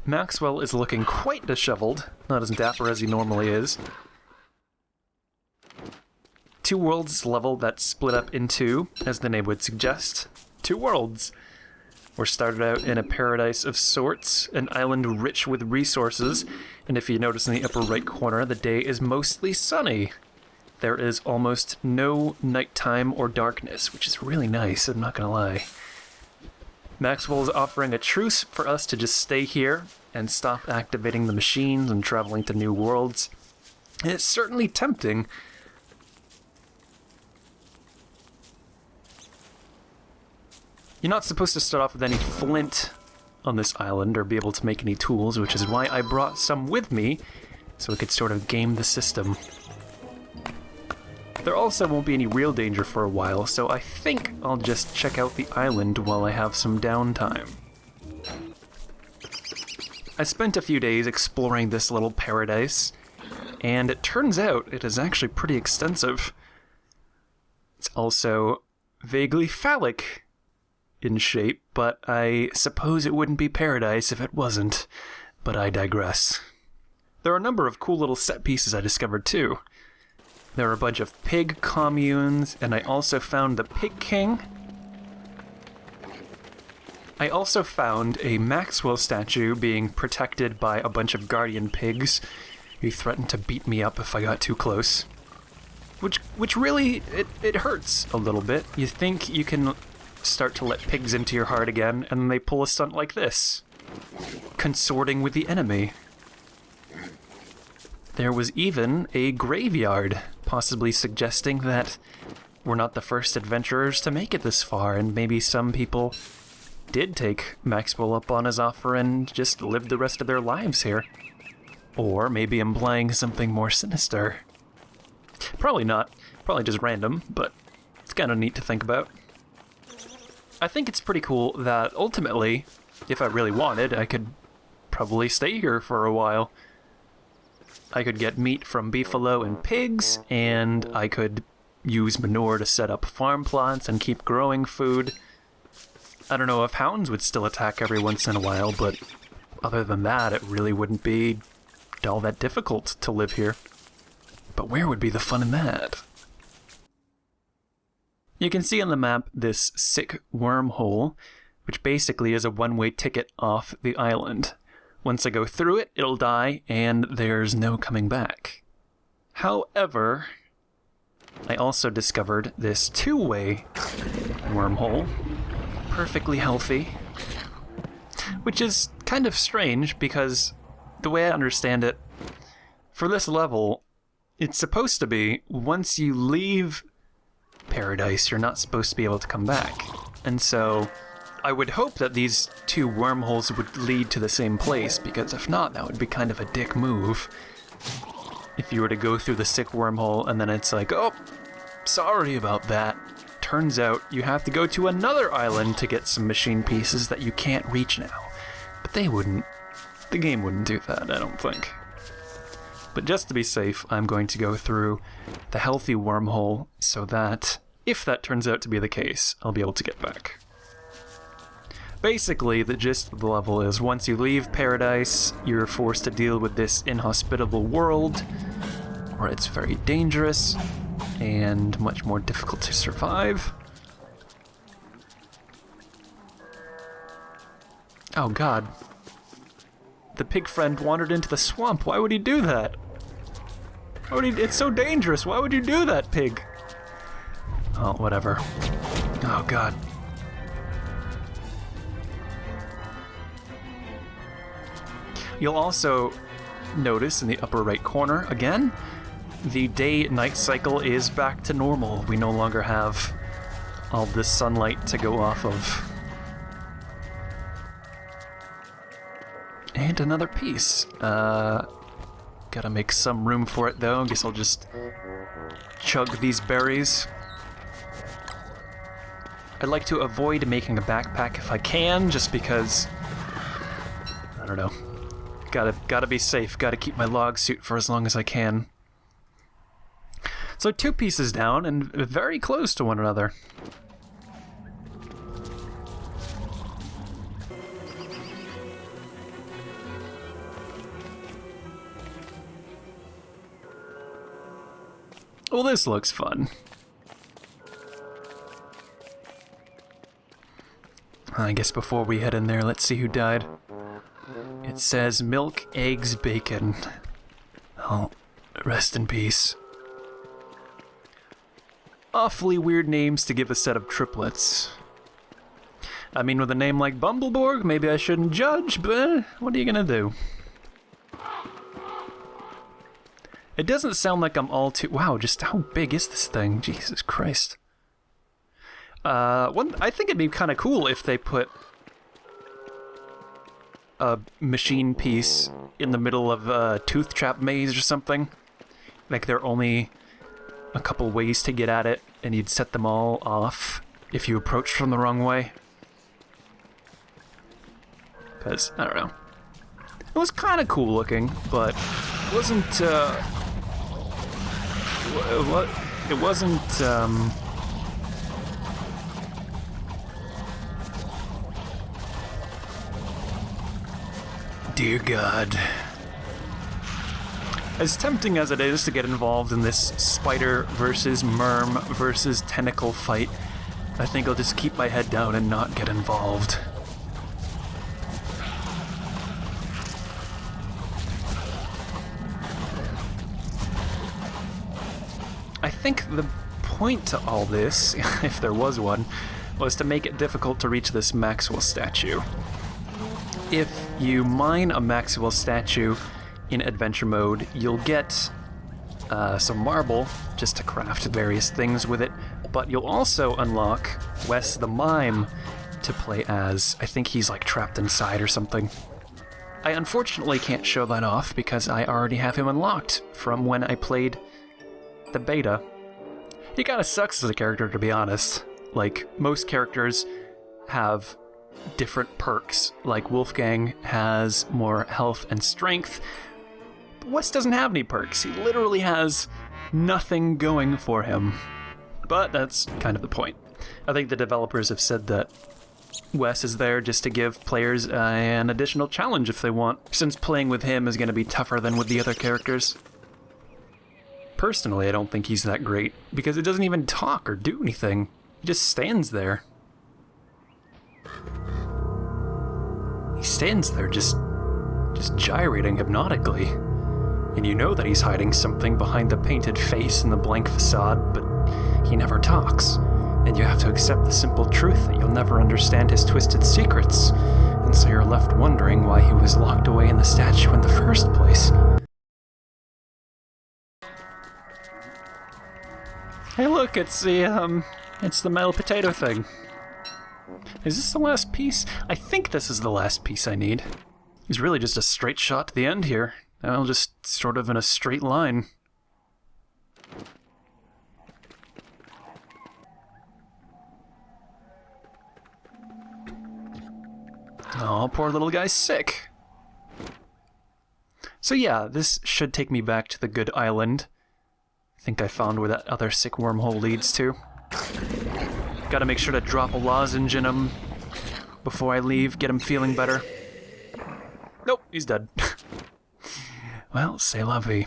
Maxwell is looking quite disheveled, not as dapper as he normally is. Two worlds level that's split up into, as the name would suggest, two worlds. We're started out in a paradise of sorts, an island rich with resources, and if you notice in the upper right corner, the day is mostly sunny. There is almost no nighttime or darkness, which is really nice, I'm not gonna lie. Maxwell is offering a truce for us to just stay here and stop activating the machines and traveling to new worlds. And it's certainly tempting. You're not supposed to start off with any flint on this island or be able to make any tools, which is why I brought some with me, so we could sort of game the system. There also won't be any real danger for a while, so I think I'll just check out the island while I have some downtime. I spent a few days exploring this little paradise, and it turns out it is actually pretty extensive. It's also vaguely phallic in shape, but I suppose it wouldn't be paradise if it wasn't, but I digress. There are a number of cool little set pieces I discovered too. There are a bunch of pig communes, and I also found the Pig King. I also found a Maxwell statue being protected by a bunch of guardian pigs who threatened to beat me up if I got too close. Which really, it hurts a little bit. You think you can start to let pigs into your heart again, and then they pull a stunt like this. Consorting with the enemy. There was even a graveyard, possibly suggesting that we're not the first adventurers to make it this far, and maybe some people did take Maxwell up on his offer and just live the rest of their lives here. Or maybe implying something more sinister. Probably not. Probably just random, but it's kind of neat to think about. I think it's pretty cool that ultimately, if I really wanted, I could probably stay here for a while. I could get meat from beefalo and pigs, and I could use manure to set up farm plots and keep growing food. I don't know if hounds would still attack every once in a while, but other than that, it really wouldn't be all that difficult to live here. But where would be the fun in that? You can see on the map this sick wormhole, which basically is a one-way ticket off the island. Once I go through it, it'll die, and there's no coming back. However, I also discovered this two-way wormhole, perfectly healthy, which is kind of strange because the way I understand it, for this level, it's supposed to be once you leave paradise, you're not supposed to be able to come back. And so I would hope that these two wormholes would lead to the same place, because if not, that would be kind of a dick move. If you were to go through the sick wormhole and then it's like, oh, sorry about that. Turns out you have to go to another island to get some machine pieces that you can't reach now. But they wouldn't. The game wouldn't do that, I don't think. But just to be safe, I'm going to go through the healthy wormhole so that, if that turns out to be the case, I'll be able to get back. Basically, the gist of the level is once you leave paradise, you're forced to deal with this inhospitable world, where it's very dangerous and much more difficult to survive. Oh god. The pig friend wandered into the swamp. Why would he do that? It's so dangerous. Why would you do that, pig? Oh, whatever. Oh, God. You'll also notice in the upper right corner, again, the day-night cycle is back to normal. We no longer have all this sunlight to go off of. And another piece. Gotta make some room for it, though. Guess I'll just chug these berries. I'd like to avoid making a backpack if I can, just because, I don't know. Gotta be safe. Gotta keep my log suit for as long as I can. So 2 pieces down and very close to one another. Well, this looks fun. I guess before we head in there, let's see who died. It says milk, eggs, bacon. Oh, rest in peace. Awfully weird names to give a set of triplets. I mean, with a name like Bumbleborg, maybe I shouldn't judge, but what are you gonna do? It doesn't sound like I'm all too... Wow, just how big is this thing? Jesus Christ. I think it'd be kind of cool if they put a machine piece in the middle of a tooth trap maze or something. Like there are only a couple ways to get at it, and you'd set them all off if you approached from the wrong way. Because, I don't know. It was kind of cool looking, but it wasn't, it wasn't, dear God. As tempting as it is to get involved in this spider versus merm versus tentacle fight, I think I'll just keep my head down and not get involved. I think the point to all this, if there was one, was to make it difficult to reach this Maxwell statue. If you mine a Maxwell statue in adventure mode, you'll get some marble just to craft various things with it, but you'll also unlock Wes the Mime to play as. I think he's like trapped inside or something. I unfortunately can't show that off because I already have him unlocked from when I played the beta. He kinda sucks as a character, to be honest. Like, most characters have different perks. Like, Wolfgang has more health and strength. But Wes doesn't have any perks. He literally has nothing going for him. But that's kind of the point. I think the developers have said that Wes is there just to give players an additional challenge if they want, since playing with him is going to be tougher than with the other characters. Personally, I don't think he's that great, because he doesn't even talk or do anything. He just stands there. He stands there just gyrating hypnotically. And you know that he's hiding something behind the painted face and the blank facade, but he never talks. And you have to accept the simple truth that you'll never understand his twisted secrets. And so you're left wondering why he was locked away in the statue in the first place. Hey look, it's the metal potato thing. Is this the last piece? I think this is the last piece I need. It's really just a straight shot to the end here. I'll just sort of in a straight line. Oh, poor little guy's sick. So yeah, this should take me back to the good island. I think I found where that other sick wormhole leads to. Gotta make sure to drop a lozenge in him before I leave, get him feeling better. Nope, he's dead. Well, c'est la vie.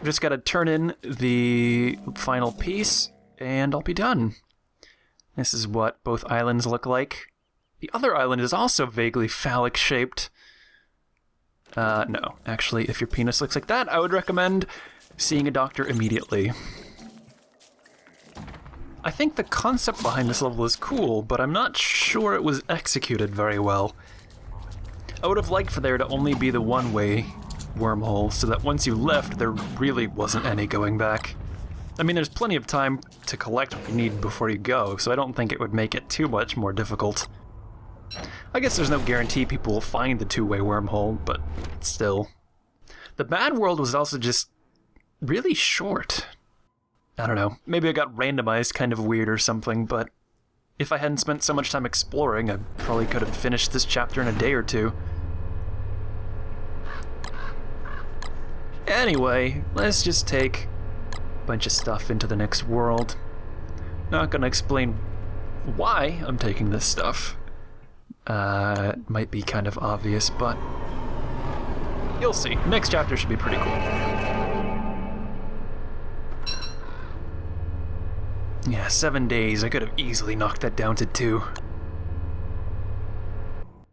Just gotta turn in the final piece, and I'll be done. This is what both islands look like. The other island is also vaguely phallic-shaped. No. Actually, if your penis looks like that, I would recommend seeing a doctor immediately. I think the concept behind this level is cool, but I'm not sure it was executed very well. I would have liked for there to only be the one-way wormhole, so that once you left, there really wasn't any going back. I mean, there's plenty of time to collect what you need before you go, so I don't think it would make it too much more difficult. I guess there's no guarantee people will find the two-way wormhole, but still. The bad world was also just really short. I don't know, maybe I got randomized kind of weird or something, but if I hadn't spent so much time exploring, I probably could have finished this chapter in a day or two. Anyway, let's just take a bunch of stuff into the next world. Not gonna explain why I'm taking this stuff. It might be kind of obvious, but you'll see. Next chapter should be pretty cool. Yeah, 7 days. I could have easily knocked that down to 2.